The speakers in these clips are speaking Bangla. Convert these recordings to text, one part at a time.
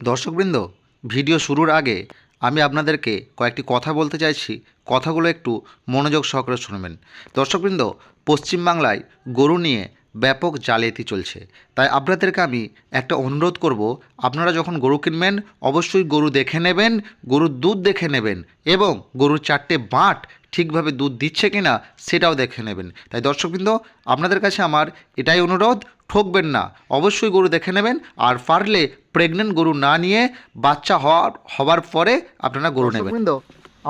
দর্শকবৃন্দ, ভিডিও শুরুর আগে আমি আপনাদেরকে কয়েকটি কথা বলতে চাইছি। কথাগুলো একটু মনোযোগ সহকারে শুনবেন। দর্শকবৃন্দ, পশ্চিমবাংলায় গরু নিয়ে ব্যাপক জালিয়াতি চলছে। তাই আপনাদেরকে আমি একটা অনুরোধ করব, আপনারা যখন গরু কিনবেন অবশ্যই গরু দেখে নেবেন, গরুর দুধ দেখে নেবেন এবং গরুর চারটে বাঁট ঠিকভাবে দুধ দিচ্ছে কিনা সেটাও দেখে নেবেন। তাই দর্শকবৃন্দ, আপনাদের কাছে আমার এটাই অনুরোধ, ঠকবেন না, অবশ্যই গরু দেখে নেবেন। আর পারলে প্রেগনেন্ট গরু না নিয়ে বাচ্চা হওয়ার পরে আপনারা গরু নেবেন। দর্শকবৃন্দ,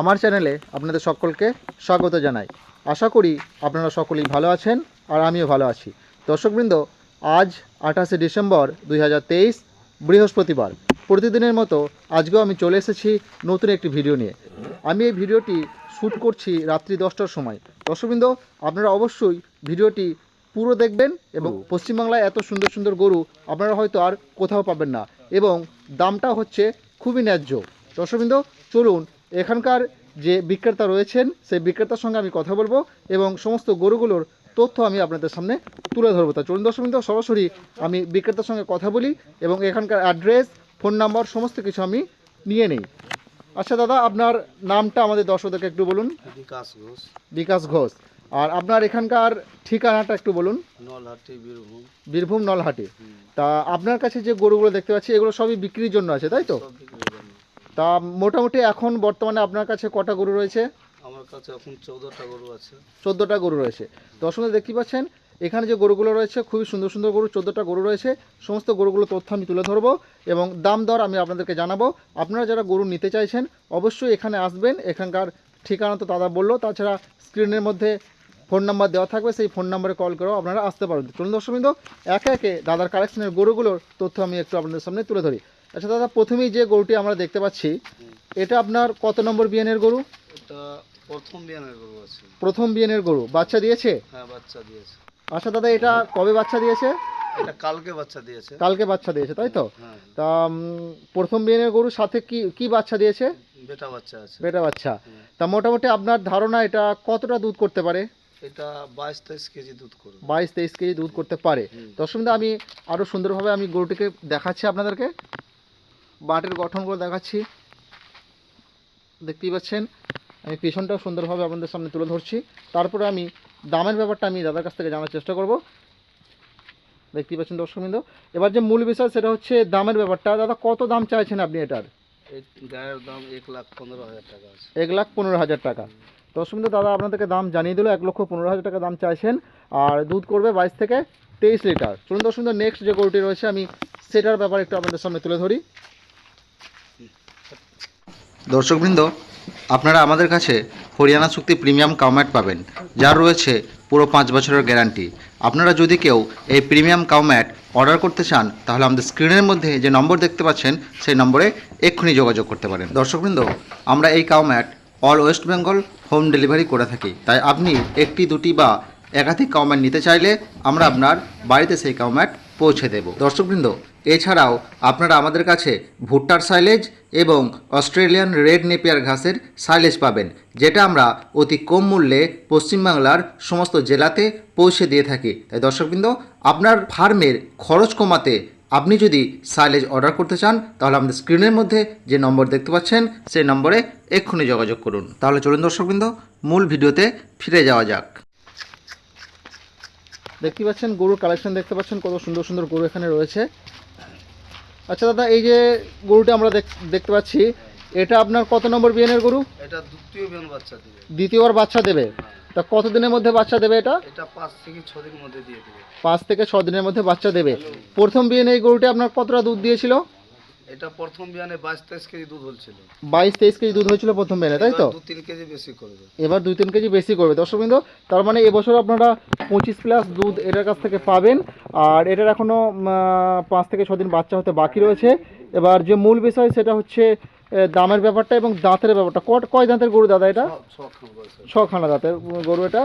আমার চ্যানেলে আপনাদের সকলকে স্বাগত জানাই। আশা করি আপনারা সকলেই ভালো আছেন আর আমিও ভালো আছি। দর্শকবৃন্দ, আজ 28শে ডিসেম্বর 2023 বৃহস্পতিবার। প্রতিদিনের মতো আজকেও আমি চলে এসেছি নতুন একটি ভিডিও নিয়ে। আমি এই ভিডিওটি শ্যুট করছি রাত্রি 10টার সময়। দর্শকবৃন্দ, আপনারা অবশ্যই ভিডিওটি পুরো দেখবেন এবং পশ্চিমবাংলায় এত সুন্দর সুন্দর গরু আপনারা হয়তো আর কোথাও পাবেন না এবং দামটা হচ্ছে খুবই ন্যায্য। দর্শকবৃন্দ, চলুন এখানকার যে বিক্রেতা রয়েছেন সেই বিক্রেতার সঙ্গে আমি কথা বলবো এবং সমস্ত গরুগুলোর তথ্য আমি আপনাদের সামনে তুলে ধরবো। তা চলুন দর্শকবৃন্দ, সরাসরি আমি বিক্রেতার সঙ্গে কথা বলি এবং এখানকার অ্যাড্রেস, ফোন নাম্বার সমস্ত কিছু আমি নিয়ে নিই। আচ্ছা দাদা, আপনার নামটা আমাদের দর্শকদেরকে একটু বলুন। বিকাশ ঘোষ, বিকাশ ঘোষ। আর আপনার এখানকার ঠিকানাটা একটু বলুন। নলহাটি, বীরভূম। বীরভূম নলহাটি। তা আপনার কাছে যে গরুগুলো দেখতে পাচ্ছি এগুলো সবই বিক্রির জন্য আছে, তাই তো? সব বিক্রির জন্য। তা মোটামুটি এখন বর্তমানে আপনার কাছে কটা গরু রয়েছে? আমার কাছে এখন 14টা গরু আছে। 14টা গরু রয়েছে। দর্শকরা দেখতে পাচ্ছেন এখানে যে গরুগুলো রয়েছে খুবই সুন্দর সুন্দর গরু, 14টা গরু রয়েছে। সমস্ত গরুগুলো তথ্য আমি তুলে ধরবো এবং দাম দর আমি আপনাদেরকে জানাবো। আপনারা যারা গরু নিতে চাইছেন অবশ্যই এখানে আসবেন। এখানকার ঠিকানা তো দাদা বললো, তাছাড়া স্ক্রিনের মধ্যে ফোন নাম্বার দেওয়া থাকবে, সেই ফোন নাম্বারে কল করেও আপনারা আসতে পারবেন। চলুন দর্শকবৃন্দ, একে একে দাদার কালেকশনের গরুগুলোর তথ্য আমি একটু আপনাদের সামনে তুলে ধরি। আচ্ছা দাদা, প্রথমেই যে গরুটি আমরা দেখতে পাচ্ছি এটা আপনার কত নম্বর বিয়ানের গরু? এটা প্রথম বিয়ানের গরু আছে। প্রথম বিয়ানের গরু। বাচ্চা দিয়েছে? হ্যাঁ, বাচ্চা দিয়েছে। আচ্ছা দাদা, এটা কবে বাচ্চা দিয়েছে? এটা কালকে বাচ্চা দিয়েছে। কালকে বাচ্চা দিয়েছে, তাই তো? হ্যাঁ, তা প্রথম বিয়ানের গরুর সাথে কি কি বাচ্চা দিয়েছে? বেটা বাচ্চা আছে। বেটা বাচ্চা। হুম। তা মোটামুটি আপনার ধারণা এটা কতটা দুধ করতে পারে? এটা 22-23 কেজি দুধ করবে। 22-23 কেজি দুধ করতে পারে। হুম। দর্শকবৃন্দ, আমি আরও সুন্দরভাবে আমি গরুটিকে দেখাচ্ছি আপনাদেরকে, বাটের গঠনগুলো দেখাচ্ছি। দেখতেই পাচ্ছেন আমি পিছনটাও সুন্দরভাবে আপনাদের সামনে তুলে ধরছি। তারপরে আমি দামের ব্যাপারটা আমি দাদার কাছ থেকে জানার চেষ্টা করব। দেখতেই পাচ্ছেন দর্শকবৃন্দ, এবার যে মূল বিষয় সেটা হচ্ছে দামের ব্যাপারটা। দাদা, কত দাম চাইছেন আপনি এটার? এই গায়ের দাম 1,15,000 টাকা আছে। 1,15,000 টাকা। দর্শকবৃন্দ, দাদা আপনাদেরকে দাম জানিয়ে দিল, 1,15,000 টাকা দাম চাইছেন আর দুধ করবে 22 থেকে 23 লিটার। চলুন দর্শকবৃন্দ, নেক্সট যে গরুটি রয়েছে আমি সেটার ব্যাপারে একটু আপনাদের সামনে তুলে ধরি। দর্শকবৃন্দ, আপনারা আমাদের কাছে হরিয়ানা চুক্তি প্রিমিয়াম কাউম্যাট পাবেন, যার রয়েছে পুরো 5 বছরের গ্যারান্টি। আপনারা যদি কেউ এই প্রিমিয়াম কাউম্যাট অর্ডার করতে চান তাহলে আমাদের স্ক্রিনের মধ্যে যে নম্বর দেখতে পাচ্ছেন সেই নম্বরে এক্ষুনি যোগাযোগ করতে পারেন। দর্শকবৃন্দ, আমরা এই কাউম্যাট all West Bengal home delivery করে থাকি। তাই আপনি একটি, দুটি বা একাধিক কাউম্যাট নিতে চাইলে আমরা আপনার বাড়িতে সেই কাউম্যাট পৌঁছে দেব। দর্শকবৃন্দ, এছাড়াও আপনারা আমাদের কাছে ভুট্টার সাইলেজ এবং অস্ট্রেলিয়ান রেড নেপিয়ার ঘাসের সাইলেজ পাবেন, যেটা আমরা অতি কম মূল্যে পশ্চিমবাংলার সমস্ত জেলাতে পৌঁছে দিয়ে থাকি। তাই দর্শকবৃন্দ, আপনার ফার্মের খরচ কমাতে আপনি যদি সাইলেজ অর্ডার করতে চান তাহলে আমাদের স্ক্রিনের মধ্যে যে নম্বর দেখতে পাচ্ছেন সেই নম্বরে এক্ষুনি যোগাযোগ করুন। তাহলে চলুন দর্শকবৃন্দ, মূল ভিডিওতে ফিরে যাওয়া যাক। দেখতে পাচ্ছেন গরুর কালেকশন, দেখতে পাচ্ছেন কত সুন্দর সুন্দর গরু এখানে রয়েছে। আচ্ছা দাদা, এই যে গরুটা আমরা দেখতে পাচ্ছি এটা আপনার কত নম্বর বিয়ানের গরু? এটা দ্বিতীয় বিয়ান বাচ্চা দিবে। দ্বিতীয়বার বাচ্চা দেবে। তা কত দিনের মধ্যে বাচ্চা দেবে এটা? এটা 5 থেকে 6 দিনের মধ্যে দিয়ে দেবে। 5 থেকে 6 দিনের মধ্যে বাচ্চা দেবে। প্রথম বিয়ানে এই গরুটা আপনার কতটা দুধ দিয়েছিল? এটা প্রথম বিয়ানে 22-23 কেজি দুধ হচ্ছিল। 22-23 কেজি দুধ হয়েছিল প্রথম বিয়ানে, তাই তো? 2-3 কেজি বেশি করবে। এবার 2-3 কেজি বেশি করবে। দর্শকবৃন্দ, তার মানে এবছর আপনারা 25+ দুধ এটার কাছ থেকে পাবেন। আর এটার এখনও 5 থেকে 6 দিন বাচ্চা হতে বাকি রয়েছে। এবার যে মূল বিষয় সেটা হচ্ছে দামের ব্যাপারটা এবং দাঁতের ব্যাপারটা। কয় দাঁতের গরু দাদা এটা? 6খানা দাঁতের গরু এটা।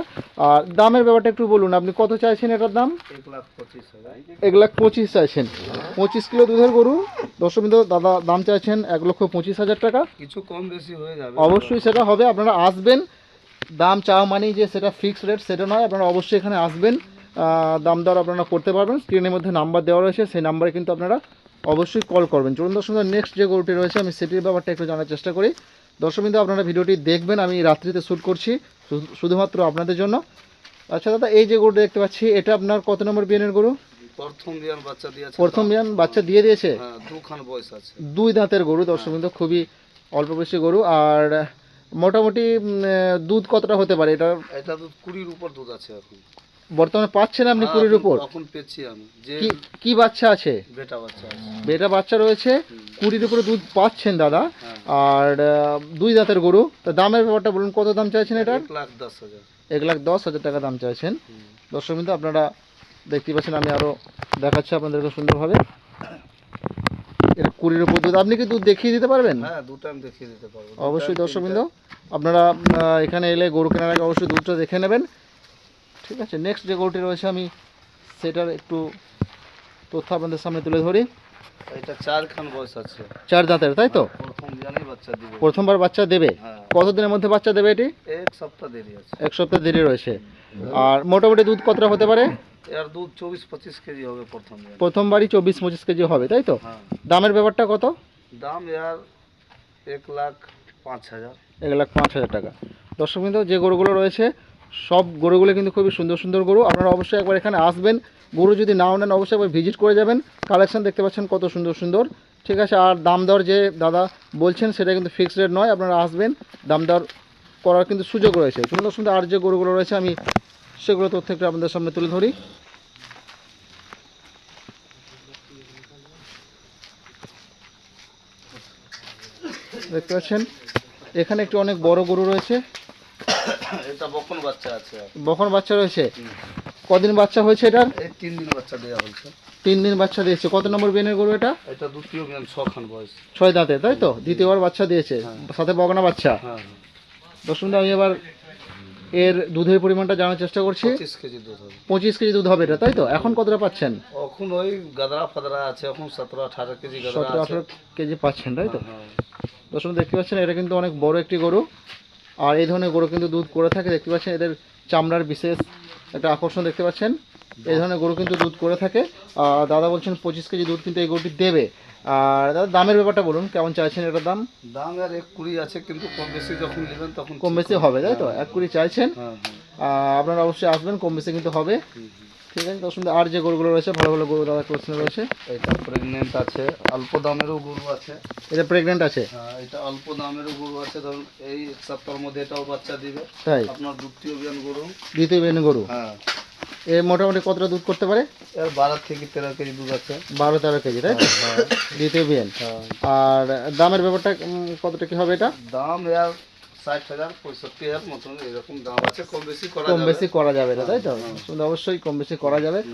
আর দামের ব্যাপারটা একটু বলুন, আপনি কত চাইছেন এটার দাম? 1,25,000। 1,25,000 চাইছেন। 25 কিলো দুধের গরু। দর্শকবৃন্দ, দাদা দাম চাইছেন 1,25,000 টাকা। কিছু কম বেশি হয়ে যাবে। অবশ্যই সেটা হবে, আপনারা আসবেন। দাম চাওয়া মানেই যে সেটা ফিক্সড রেট সেটা নয়, আপনারা অবশ্যই এখানে আসবেন, দাম দর আপনারা করতে পারবেন। স্ক্রিনের মধ্যে নাম্বার দেওয়া রয়েছে, সেই নাম্বারে কিন্তু আপনারা অবশ্যই কল করবেন। চলুন দর্শক নেক্সট যে গরুটি রয়েছে আমি সেটির ব্যাপারটা একটু জানার চেষ্টা করি। দর্শকবৃন্দ আপনারা ভিডিওটি দেখবেন, আমি রাত্রিতে শ্যুট করছি শুধুমাত্র আপনাদের জন্য। আচ্ছা দাদা, এই যে গরুটা দেখতে পাচ্ছি এটা আপনার কত নম্বর বিয়ানের গরু? প্রথম বিয়ান বাচ্চা দিয়েছে। প্রথম বিয়ান বাচ্চা দিয়ে দিয়েছে। হ্যাঁ, দুখান বয়স আছে। 2 দাঁতের গরু দর্শকবৃন্দ, খুবই অল্প বয়সী গরু। আর মোটামুটি দুধ কতটা হতে পারে এটা? এটা দুধ 20-র উপর দুধ আছে এখন। বর্তমানে পাচ্ছেন আপনি 20-র উপর? এখন পেয়েছি আমি যে কি কি বাচ্চা আছে? বেটা বাচ্চা আছে। বেটা বাচ্চা রয়েছে, 20-র উপরে দুধ পাচ্ছেন দাদা। হ্যাঁ। আর 2 দাঁতের গরু। তা দামের ব্যাপারটা বলুন, কত দাম চাইছেন এটা? 1,10,000। 1,10,000 টাকা দাম চাইছেন। দর্শকবৃন্দ আপনারা দেখতে পাচ্ছেন, আমি আরও দেখাচ্ছি আপনাদেরকে সুন্দরভাবে। এটা 20-র উপর দুধ। আপনি কি দুধ দেখিয়ে দিতে পারবেন? হ্যাঁ, দুটো আমি দেখিয়ে দিতে পারবো। অবশ্যই দর্শকবৃন্দ আপনারা এখানে এলে গরু কেনার আগে অবশ্যই দুধটা দেখে নেবেন। ঠিক আছে, নেক্সট যে গরুটি রয়েছে আমি সেটার একটু তথ্য আপনাদের সামনে তুলে ধরি। এটা 4 খান বয়স আছে। 4 দাঁতের, তাই তো? প্রথম বিয়ানেই বাচ্চা দিবে। প্রথমবার বাচ্চা দেবে। হ্যাঁ, কতদিনের মধ্যে বাচ্চা দেবে এটি? 1 সপ্তাহ দেরি আছে। 1 সপ্তাহ দেরি রয়েছে। আর মোটামুটি দুধ কতটা হতে পারে? এর দুধ 24-25 কেজি হবে প্রথম বিয়ান। প্রথমবারই 24-25 কেজি হবে, তাই তো? হ্যাঁ, দামের ব্যাপারটা কত? দাম এর 1,05,000। 1,05,000 টাকা। দর্শকবৃন্দ যে গরুগুলো রয়েছে সব গরুগুলো কিন্তু খুবই সুন্দর সুন্দর গরু। আপনারা অবশ্যই একবার এখানে আসবেন, গরু যদি নাও নেন অবশ্যই একবার ভিজিট করে যাবেন। কালেকশন দেখতে পাচ্ছেন কত সুন্দর সুন্দর। ঠিক আছে, আর দাম দর যে দাদা বলছেন সেটা কিন্তু ফিক্সড রেট নয়, আপনারা আসবেন, দাম দর করার কিন্তু সুযোগ রয়েছে। সুন্দর সুন্দর আর যে গরুগুলো রয়েছে আমি সেগুলো তথ্য একটু আপনাদের সামনে তুলে ধরি। দেখতে পাচ্ছেন এখানে একটু অনেক বড় গরু রয়েছে, এটা বকন বাচ্চা আছে। বকন বাচ্চা রয়েছে। কদিন বাচ্চা হয়েছে এটার? এই 3 দিন বাচ্চা দেওয়া হয়েছে। 3 দিন বাচ্চা দিয়েছে। কত নম্বর বিয়ানের গরু এটা? এটা দ্বিতীয় বিয়ান 6 খান বয়স। 6 দাঁতে, তাই তো? দ্বিতীয়বার বাচ্চা দিয়েছে, সাথে বকনা বাচ্চা। হ্যাঁ, দর্শক আমি এবার এর দুধের পরিমাণটা জানার চেষ্টা করছি। 25 কেজি দুধ হবে। 25 কেজি দুধ হবে এটা, তাই তো? এখন কতটা পাচ্ছেন? এখন ওই গাদরা ফাদরা আছে, এখন 17-18 কেজি গাদরা আছে। 17-18 কেজি পাচ্ছেন, তাই তো? হ্যাঁ, দর্শক দেখতে পাচ্ছেন এটা কিন্তু অনেক বড় একটি গরু। আর এই ধরনের গরু কিন্তু দুধ করে থাকে, দেখতে পাচ্ছেন এদের চামড়ার বিশেষ একটা আকর্ষণ দেখতে পাচ্ছেন। এই ধরনের গরু কিন্তু দুধ করে থাকে। দাদা বলছেন 25 কেজি দুধ কিন্তু এই গরুটি দেবে। আর দাদা দামের ব্যাপারটা বলুন, কেমন চাইছেন এটার দাম? দাম আর 1,20 আছে, কিন্তু কম বেশি যখন নেবেন তখন কম বেশি হবে, তাই তো? 1,20 চাইছেন। হ্যাঁ, আপনারা অবশ্যই আসবেন, কম বেশি কিন্তু হবে। ঠিক আছে দর্শক, আর যে গরুগুলো রয়েছে ভালো ভালো গরু দাদা কোশ্চেন রয়েছে। এটা প্রেগনেন্ট আছে, অল্প দামেরও গরু আছে। এটা প্রেগনেন্ট আছে, হ্যাঁ, এটা অল্প দামেরও গরু আছে। ধরুন এই 1 সপ্তাহের মধ্যে এটাও বাচ্চা দিবে। তাই? আপনার দ্বিতীয় বিয়ান গরু। দ্বিতীয় বিয়ানের গরু। হ্যাঁ, এ মোটামুটি কতটা দুধ করতে পারে? এর 12 থেকে 13 কেজি দুধ আছে। 12-13 কেজি, তাই তো? দ্বিতীয় বিয়ান। হ্যাঁ, আর দামের ব্যাপারটা কতটা কি হবে এটা? দাম এর 60,000 65,000 মতন এরকম দাম আছে, কম বেশি করা কম যাবে। বেশি করা যাবে এটা, তাই তো? অবশ্যই কম বেশি করা যাবে।